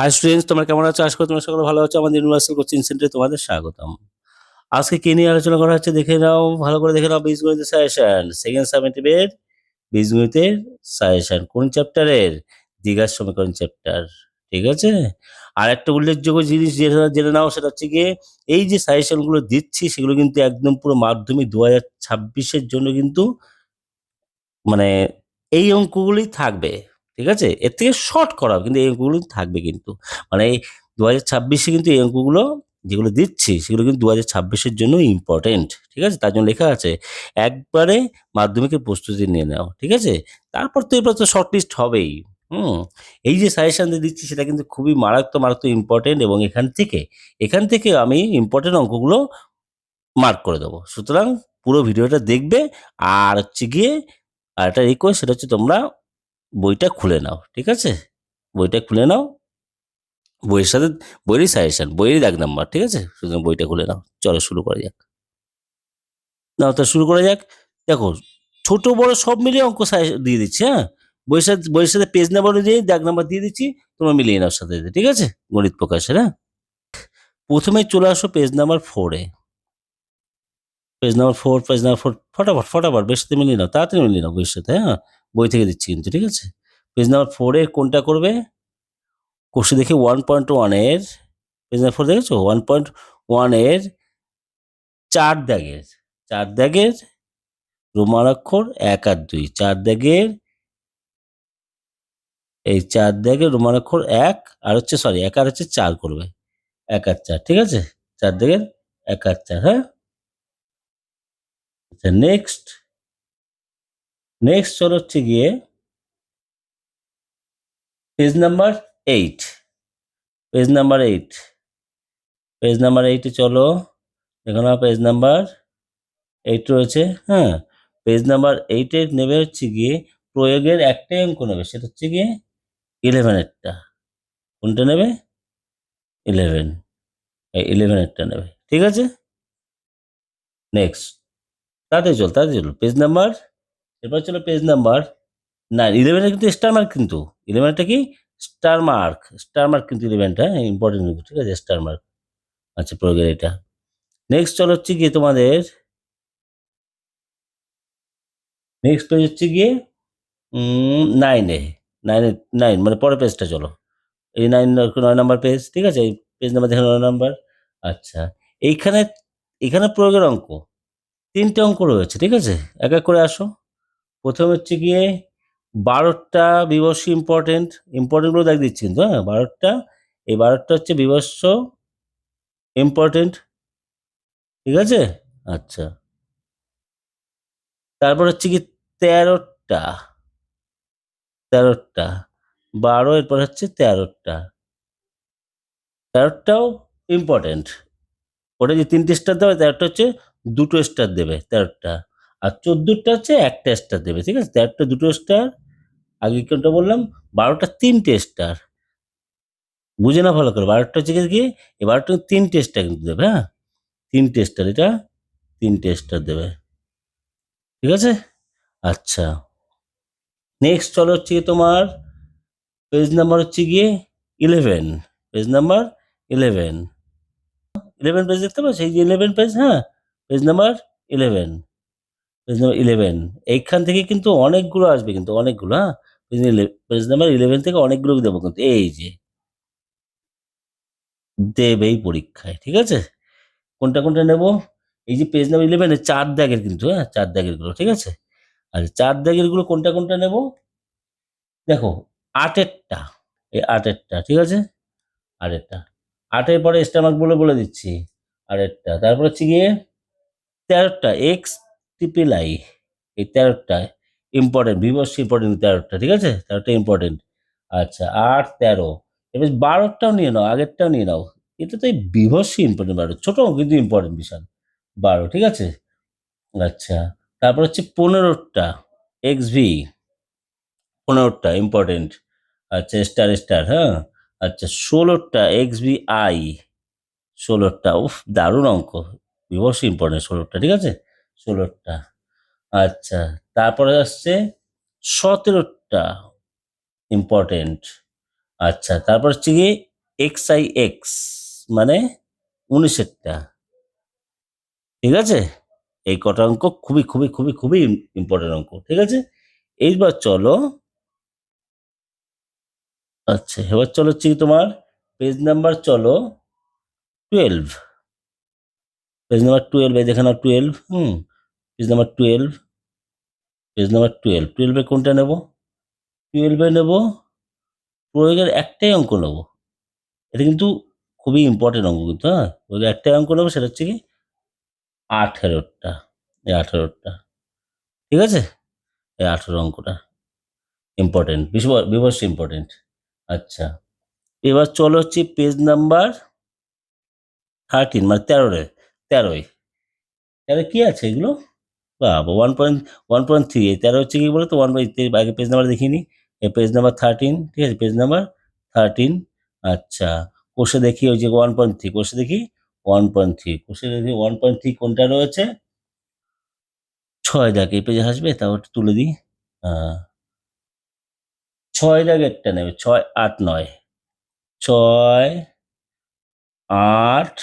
High students, তোমরা কেমন আছো? আশা করি তোমরা সকলে ভালো আছো। আমাদের ইউনিভার্সাল কোচিং সেন্টারে তোমাদের স্বাগতম। আজকে কি নিয়ে আলোচনা করা হচ্ছে দেখে নাও, ভালো করে দেখে নাও। বীজগণিতের সাজেশন, সেকেন্ড সামেটিভের বীজগণিতের সাজেশন। কোন চ্যাপ্টারের? দ্বিঘাত সমীকরণ চ্যাপ্টার। ঠিক আছে। আর একটা উল্লেখযোগ্য জিনিস যেটা জেনে নাও, সেটা হচ্ছে গিয়ে এই যে সাজেশনগুলো দিচ্ছি সেগুলো কিন্তু একদম পুরো মাধ্যমিক 2026-এর জন্য কিন্তু মানে এই অঙ্কগুলোই থাকবে। ঠিক আছে, এর থেকে শর্ট করা হবে, কিন্তু এই অঙ্কগুলো থাকবে কিন্তু মানে 2026-এ কিন্তু এই অঙ্কগুলো যেগুলো দিচ্ছি সেগুলো কিন্তু 2026-এর জন্য ইম্পর্টেন্ট। ঠিক আছে, তার জন্য লেখা আছে একবারে মাধ্যমিকের প্রস্তুতি নিয়ে নাও। ঠিক আছে, তারপর তো এবার তো শর্ট লিস্ট হবেই। হুম এই যে সাজেশন দিচ্ছি সেটা কিন্তু খুবই মারাত্মক মারাত্মক ইম্পর্টেন্ট, এবং এখান থেকে আমি ইম্পর্টেন্ট অঙ্কগুলো মার্ক করে দেবো। সুতরাং পুরো ভিডিওটা দেখবে। আর হচ্ছে গিয়ে আর একটা রিকোয়েস্ট, সেটা হচ্ছে তোমরা বইটা খুলে নাও। ঠিক আছে, বইটা খুলে নাও। বইয়ের সাথে বইয়েরই সাজেশন, বইয়েরই দাগ নাম্বার। ঠিক আছে, সুতরাং বইটা খুলে নাও। চলো শুরু করা যাক। নাও তো শুরু করা যাক। দেখো, ছোট বড় সব মিলিয়ে অঙ্ক দিয়ে দিচ্ছি। হ্যাঁ, বইয়ের সাথে পেজ নাম্বার অনুযায়ী দাগ নাম্বার দিয়ে দিচ্ছি, তোমরা মিলিয়ে নাও সাথে সাথে। ঠিক আছে, গণিত প্রকাশের। হ্যাঁ, প্রথমে চলে আসো পেজ নাম্বার 4-এ। পেজ নাম্বার 4, পেজ নাম্বার 4, ফটাফট ফটাফট বেশ সাথে মিলিয়ে নাও, তাড়াতাড়ি মিলিয়ে নাও বইয়ের সাথে। হ্যাঁ, বই থেকে দিচ্ছি কিন্তু। ঠিক আছে, পেজ নাম্বার 4-এর কোনটা করবে? কোষে দেখি 1.1 এর পেজ নাম্বার 4 দেখেছো? 1.1 এর 4 দাগের রোমান অক্ষর 1 আর 2। 4 দাগের এই 4 দাগের রোমান অক্ষর 1 আর হচ্ছে 1 আর হচ্ছে 4 করবে। 1 আর 4। ঠিক আছে, 4 দাগের 1 আর 4। হ্যাঁ, আচ্ছা নেক্সট চলো হচ্ছে গিয়ে পেজ নাম্বার 8। পেজ নাম্বার 8-এ চলো। এখানে পেজ নাম্বার 8 রয়েছে। হ্যাঁ, পেজ নাম্বার 8-এ নেবে হচ্ছে গিয়ে প্রয়োগের একটাই অঙ্ক নেবে, সেটা হচ্ছে গিয়ে 11-এরটা। কোনটা নেবে? 11। এই 11-এরটা নেবে। ঠিক আছে, নেক্সট। তাড়াতাড়ি চল পেজ নাম্বার। এরপর চলো পেজ নাম্বার 9। 11-এ কিন্তু স্টার মার্ক, কিন্তু 11-এটা কি স্টার মার্ক কিন্তু 11-টা ইম্পর্টেন্ট কিন্তু। ঠিক আছে, স্টার মার্ক। আচ্ছা, প্রয়োগের এটা। নেক্সট চলো হচ্ছে গিয়ে তোমাদের নেক্সট পেজ হচ্ছে গিয়ে 9-এ। 9 মানে পরের পেজটা চলো। এই 9 নাম্বার পেজ। ঠিক আছে, এই পেজ নাম্বার দেখো 9 নাম্বার। আচ্ছা, এইখানে এখানে প্রয়োগের অঙ্ক 3টে অঙ্ক রয়েছে। ঠিক আছে, এক এক করে আসো। প্রথম হচ্ছে গিয়ে 12টা বিবর্ষ ইম্পর্টেন্টগুলো দেখ দিচ্ছি কিন্তু। হ্যাঁ, 12টা, এই 12টা হচ্ছে বিবর্ষ ইম্পর্টেন্ট। ঠিক আছে, আচ্ছা। তারপর হচ্ছে কি 13টা 12, এরপর হচ্ছে 13টাও ইম্পর্টেন্ট। ওটা যে 3টে স্টার দেবে, 13টা হচ্ছে 2টো স্টার দেবে 13টা। আর 14টা হচ্ছে 1টা স্টার দেবে। ঠিক আছে, 13টা 2টো স্টার। আগে কোনটা বললাম? 12টা 3টে স্টার। বুঝে না ভালো করে, 12টা হচ্ছে কি, এই 12টা 3টে স্টার কিন্তু দেবে। হ্যাঁ, 3টে স্টার, এটা 3টে স্টার দেবে। ঠিক আছে, আচ্ছা। নেক্সট চলো হচ্ছে গিয়ে তোমার পেজ নাম্বার হচ্ছে গিয়ে 11। Page number 11। 11 পেজ দেখতে পাচ্ছ, এই যে 11 পেজ। হ্যাঁ, পেজ নাম্বার 11। পেজ নাম্বার 11, এইখান থেকে কিন্তু অনেকগুলো আসবে, কিন্তু অনেকগুলো। হ্যাঁ, পেজ নাম্বার 11 থেকে অনেকগুলো দেবো কিন্তু, এই যে দেবেই পরীক্ষায়। ঠিক আছে, কোনটা কোনটা নেব? এই যে পেজ নাম্বার 11-এ 4 দাগের কিন্তু। হ্যাঁ, 4 দাগের গুলো। ঠিক আছে, আর 4 দাগের গুলো কোনটা কোনটা নেব? দেখো, 8-এরটা, এই 8-এরটা। ঠিক আছে, 8-এরটা। 8-এর পরে স্টার বলে দিচ্ছি। 8-এরটা, তারপর হচ্ছে গিয়ে 13টা XIII। এই 13টা ইম্পর্টেন্ট, বিবর্ষ ইম্পর্টেন্ট 13টা। ঠিক আছে, 13টা ইম্পর্টেন্ট। আচ্ছা, 8, 13। এবার 12টাও নিয়ে নাও, আগেরটাও নিয়ে নাও। এটা তো এই বিভর্ষ ইম্পর্টেন্ট 12, ছোট কিন্তু ইম্পর্টেন্ট বিশাল 12। ঠিক আছে, আচ্ছা। তারপর হচ্ছে 15টা XV। 15টা ইম্পর্টেন্ট। আচ্ছা, স্টার। হ্যাঁ, আচ্ছা। 16টা XVI। 16টা, উফ দারুণ অঙ্ক, বিভর্ষ ইম্পর্টেন্ট 16টা। ঠিক আছে, 16টা। আচ্ছা, তারপরে আসছে 17টা ইম্পর্টেন্ট। আচ্ছা, তারপর হচ্ছে কি XIX মানে 19-এরটা। ঠিক আছে, এই কটা অঙ্ক খুবই খুবই খুবই খুবই ইম্পর্টেন্ট অঙ্ক। ঠিক আছে, এইবার চলো। আচ্ছা, এবার চলো হচ্ছে কি তোমার পেজ নাম্বার চলো 12। পেজ নাম্বার 12, এই দেখে নাও 12। Page number 12। পেজ নাম্বার 12, 12-এ কোনটা নেব? 12-এ নেব প্রয়োগের একটাই অঙ্ক নেব। এটা কিন্তু খুবই ইম্পর্টেন্ট অঙ্ক কিন্তু, হ্যাঁ, প্রয়োগের একটাই অঙ্ক নেবো, সেটা হচ্ছে কি 18টা। এই 18টা। ঠিক আছে, এই 18 অঙ্কটা ইম্পর্টেন্ট, বিবশ ইম্পর্টেন্ট। আচ্ছা, এবার চলো হচ্ছে পেজ নাম্বার 13 মানে 13 তেরো কি আছে এগুলো? বাবা, 1.3। এই 13 হচ্ছে কি বলো তো? আগে পেজ নাম্বার দেখিনি। এই পেজ নাম্বার 13। ঠিক আছে, পেজ নাম্বার 13। আচ্ছা, কোষে দেখি ওই যে 1.3, কোষে দেখি 1.3, কোষে দেখি 1.3 কোনটা রয়েছে? 6 দাগ এই পেজে আসবে, তাও একটু তুলে দিই। 6 দাগেরটা নেবে, 6, 8, 9। 6, 8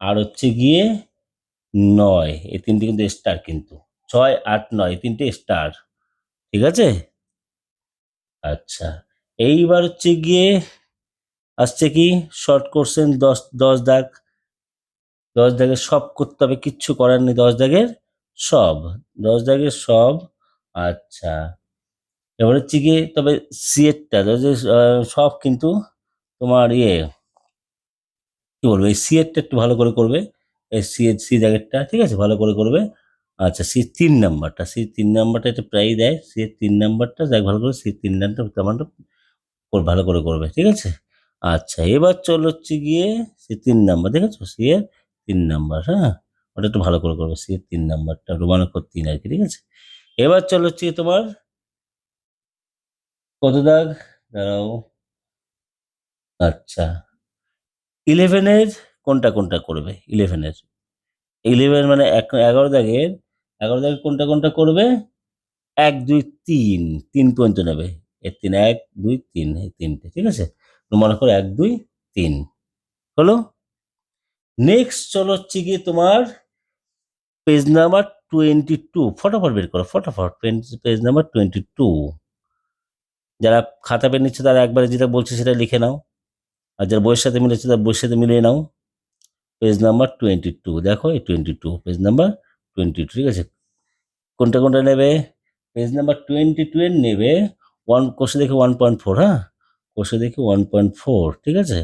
আর হচ্ছে গিয়ে 9, এই তিনটে কিন্তু স্টার কিন্তু। 6, 8, 9 এই তিনটে স্টার। ঠিক আছে, আচ্ছা, এইবার হচ্ছে গিয়ে আসছে কি শর্ট কোশ্চেন 10 দাগ। 10 দাগের সব করতে হবে, কিচ্ছু করার নেই। 10 দাগের সব, 10 দাগের সব। আচ্ছা, এবার হচ্ছে গিয়ে তবে সিএরটা সব কিন্তু তোমার কি বলবো, এই সিএরটা একটু ভালো করে করবে। এই সি দাগেরটা ঠিক আছে, ভালো করে করবে। আচ্ছা, সি 3 নাম্বারটা এটা প্রায় দেয়। সি 3 নাম্বারটা দেখ ভালো করে, সি 3 নাম্বারটা ভালো করে করবে। ঠিক আছে, আচ্ছা, এবার চল হচ্ছে গিয়ে সি 3 নাম্বার, দেখেছো সি 3 নাম্বার, হ্যাঁ, ওটা একটু ভালো করে করবে। সি 3 নাম্বারটা রোমান অক্ষর 3 আর কি। ঠিক আছে, এবার চল হচ্ছে গিয়ে তোমার কত দাগ, দাঁড়াও। আচ্ছা, 11-এর কোনটা কোনটা করবে? 11 মানে 11 দাগের, 11 দাগের কোনটা কোনটা করবে? 1, 2, 3, 3 পর্যন্ত নেবে। এর 3, 1, 2, 3, এই তিনটে। ঠিক আছে, মনে করো 1, 2, 3 হলো। নেক্সট চলো হচ্ছে গিয়ে তোমার পেজ নাম্বার 22। ফটাফট বের করো, ফটাফট। Page number 22। যারা খাতা পেন নিচ্ছে তারা একবারে যেটা বলছে সেটা লিখে নাও, আর যারা বইয়ের সাথে মিলেছে তারা বইয়ের সাথে মিলিয়ে নাও। পেজ নাম্বার 22, দেখো এই 22, পেজ নাম্বার 22। ঠিক আছে, কোনটা কোনটা নেবে? পেজ নাম্বার 22 এর নেবে কোষে দেখে 1.4, হ্যাঁ, কোষে দেখে 1.4। ঠিক আছে,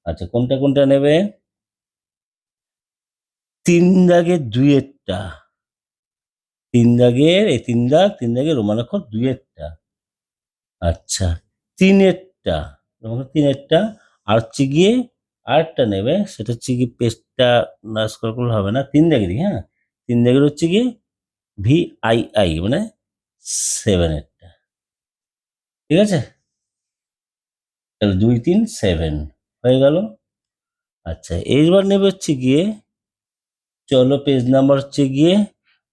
আচ্ছা, কোনটা কোনটা নেবে? 3 দাগের 2-এরটা। 3 দাগের এই 3 দাগের রোমান অক্ষর 2-এরটা। আচ্ছা, 3-এরটা, রোমান অক্ষর 3-এরটা। আর হচ্ছে গিয়ে আরেকটা নেবে, সেটা হচ্ছে কি পেজটা না স্ক্রল করলে হবে না। 3 দাগেরই, হ্যাঁ, 3 দাগের হচ্ছে কি VII মানে 7-এরটা। ঠিক আছে, তাহলে 2, 3, 7 হয়ে গেল। আচ্ছা, এইবার নেবে হচ্ছে গিয়ে চলো পেজ নাম্বার হচ্ছে গিয়ে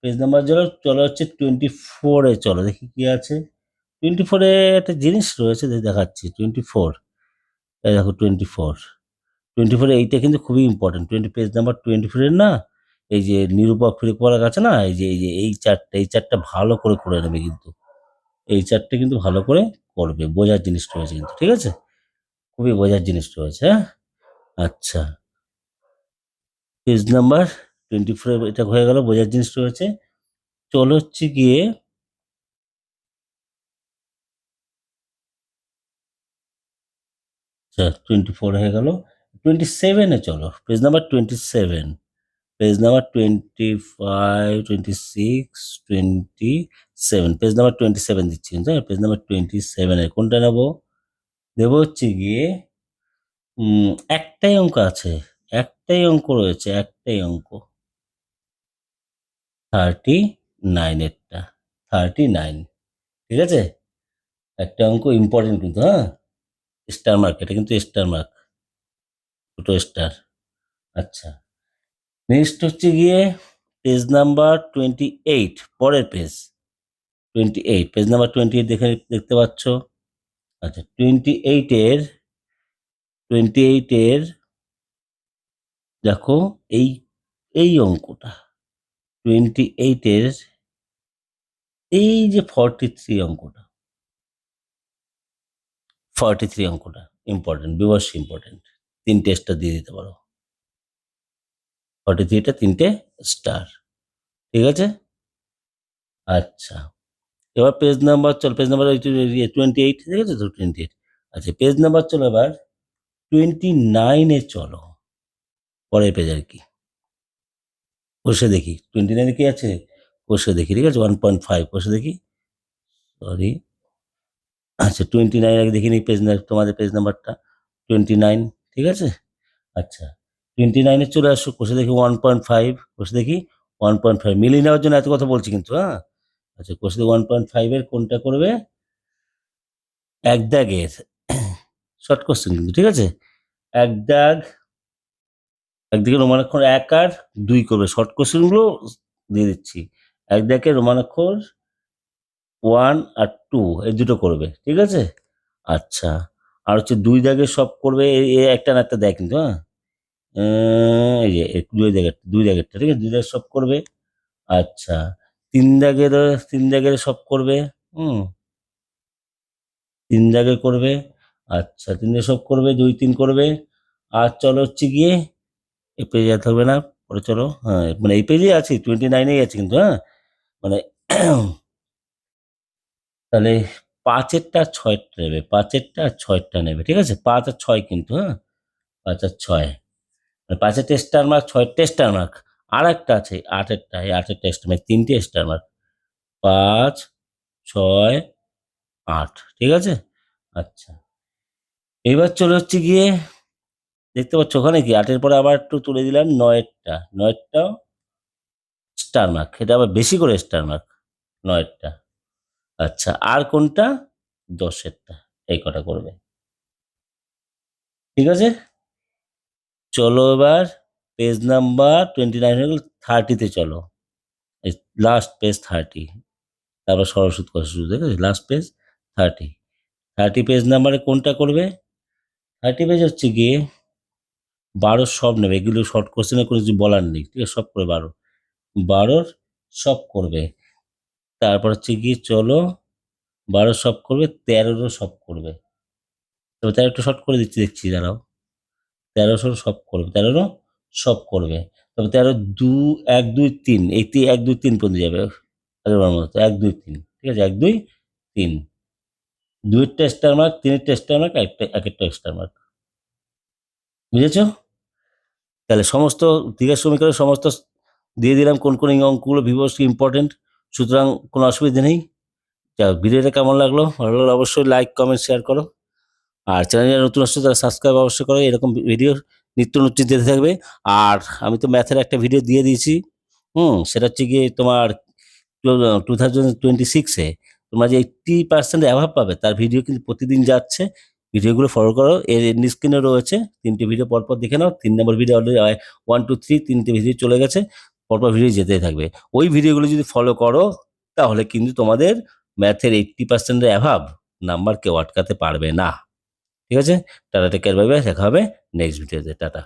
পেজ নাম্বার চলো হচ্ছে 24-এ। চলো দেখি কি আছে 24-এ। একটা জিনিস রয়েছে, দেখাচ্ছি। 24, এই দেখো 24 এইটা কিন্তু খুবই ইম্পর্টেন্ট। পেজ নাম্বার 24-এর না, এই যে নিরূপক ফিরক আছে না, এই যে এই চারটা ভালো করে করে নেবে কিন্তু। এই চারটে কিন্তু ভালো করে করবে, বোঝার জিনিস রয়েছে কিন্তু। ঠিক আছে, খুবই বোঝার জিনিস রয়েছে, হ্যাঁ। আচ্ছা, পেজ নাম্বার 24 এটা হয়ে গেল, বোঝার জিনিস রয়েছে। চলো হচ্ছে গিয়ে 24 হয়ে গেল। 27-এ চলো, page number 27। Page number 25, 26, 27, page number 27 দিচ্ছি কিন্তু, হ্যাঁ, পেজ নাম্বার 27-এ কোনটা নেবো? দেবো হচ্ছে গিয়ে একটাই অঙ্ক আছে, একটাই অঙ্ক রয়েছে, একটাই অঙ্ক 39-এরটা। 39, ঠিক আছে, একটা অঙ্ক ইম্পর্টেন্ট কিন্তু, হ্যাঁ, স্টার মার্ক, এটা কিন্তু স্টার মার্ক, দুটো স্টার। আচ্ছা, নেক্সট হচ্ছে গিয়ে পেজ নাম্বার 28, পরের পেজ 28, পেজ নাম্বার 28 দেখতে পাচ্ছ। আচ্ছা, 28-এর 28 এর দেখো এই এই অঙ্কটা 28 এর এই যে 43 অঙ্কটা 43 অঙ্কটা ইম্পর্টেন্ট, বিবস ইম্পর্টেন্ট। 3টে স্টার দিয়ে দিতে পারো। 43টা 3টে স্টার, ঠিক আছে। আচ্ছা, এবার পেজ নাম্বার চল, পেজ নাম্বার 28, ঠিক আছে তো 28। আচ্ছা, পেজ নাম্বার চলো এবার 29-এ চলো, পরের পেজ আর কি। কষে দেখি 29-এ কি আছে, কষে দেখি, ঠিক আছে। 1.5 কষে দেখি, সরি। আচ্ছা, 29 আগে দেখি নি পেজ, তোমাদের পেজ নাম্বারটা 29, ঠিক আছে। আচ্ছা, 29-এ চলে আসো, কষে দেখি 1.5, কষে দেখি 1.5, মিলিয়ে নেওয়ার জন্য এত কথা বলছি কিন্তু, হ্যাঁ। আচ্ছা, কষে দেখি 1.5 এর কোনটা করবে, এক দাগের শর্ট কোশ্চেন কিন্তু, ঠিক আছে। এক দাগ, একদিকে রোমান অক্ষর 1 আর 2 করবে, শর্ট কোশ্চেন গুলো দিয়ে দিচ্ছি। এক দাগে রোমান অক্ষর 1 আর 2 এই দুটো করবে, ঠিক আছে। আচ্ছা, আর হচ্ছে 2 দাগে সব করবে, একটা না একটা দেয় কিন্তু, হ্যাঁ। এই যে 2 দাগেরটা, ঠিক আছে, 2 দাগের সব করবে। আচ্ছা, 3 দাগের সব করবে, 3 দাগে করবে। আচ্ছা, 3 দাগে সব করবে, 2, 3 করবে। আর চলো হচ্ছে গিয়ে এই পেজে যেতে হবে না, পরে চলো, হ্যাঁ, মানে এই পেজে আছে, 29-এই আছে কিন্তু, হ্যাঁ, মানে তাহলে 5-এরটা 6-এরটা নেবে, 5-এরটা 6-এরটা নেবে, ঠিক আছে। 5 আর 6 কিন্তু, হ্যাঁ, 5 আর 6, 5-এর স্টার মার্ক, 6-এর স্টার মার্ক। আর একটা আছে 8-এরটা, এই 8-এরটা স্টার মার্ক, 3টে স্টার মার্ক, 5, 6, 8, ঠিক আছে। আচ্ছা, এবার চলে হচ্ছে গিয়ে, দেখতে পাচ্ছ ওখানে কি 8-এর পরে আবার একটু তুলে দিলাম 9-এরটা, 9-এরটাও স্টার মার্ক, এটা আবার বেশি করে স্টার মার্ক 9-এরটা। আচ্ছা, আর কোনটা, 10-এরটা, এই কটা করবে, ঠিক আছে। চলো এবার পেজ নাম্বার 29 হয়ে গেল, 30-তে চলো, লাস্ট পেজ 30, তারপর সরস্বতী কথা শুরু, ঠিক আছে, লাস্ট পেজ 30। 30 পেজ নাম্বারে কোনটা করবে, 30 পেজ হচ্ছে গিয়ে 12 সব নেবে, এগুলো শর্ট কোশ্চেনে কোনো কিছু বলার নেই, ঠিক আছে, সব করে 12 সব করবে। তারপর হচ্ছে গিয়ে চলো 12 সব করবে, 13 সব করবে। তবে 13 একটু শর্ট করে দিচ্ছি, দেখছি দাঁড়াও, 13 সব করবে, 13 সব করবে। তবে 13 1 2 3, এই 1 2 3 পর্যন্ত যাবে, আগেরবার মতো 1 2 3, ঠিক আছে, 1 2 3, 2-এরটা স্টার মার্ক, 3-এরটা স্টার মার্ক, এক একটা স্টার মার্ক, বুঝেছো। তাহলে সমস্ত দীঘার সমীকরণের সমস্ত দিয়ে দিলাম, কোন কোন এই অঙ্কগুলো ভিভোস ইম্পর্টেন্ট, সুতরাং কোনো অসুবিধা নেই। ভিডিওটা কেমন লাগলো, ভালো লাগলে অবশ্যই লাইক কমেন্ট শেয়ার করো, আর চ্যানেলে নতুন আসছে তারা সাবস্ক্রাইব অবশ্যই করো, এরকম ভিডিও নিত্য নতুন যেতে থাকবে। আর আমি তো ম্যাথের একটা ভিডিও দিয়ে দিয়েছি, সেটা হচ্ছে গিয়ে তোমার 2026-এ তোমরা যে 80% অ্যাভাব পাবে, তার ভিডিও কিন্তু প্রতিদিন যাচ্ছে, ভিডিওগুলো ফলো করো, এর স্ক্রিনে রয়েছে, 3টে ভিডিও পরপর দেখে নাও। 3 নম্বর ভিডিও অলরেডি 1 2 3 3টে ভিডিও চলে গেছে, পরপর ভিডিও যেতেই থাকবে। ওই ভিডিওগুলো যদি ফলো করো তাহলে কিন্তু তোমাদের ম্যাথের 80% অ্যাভাব নাম্বার কেউ আটকাতে পারবে না, ঠিক আছে। Tata, take care, bye bye, দেখা হবে নেক্সট ভিডিওতে, টাটা।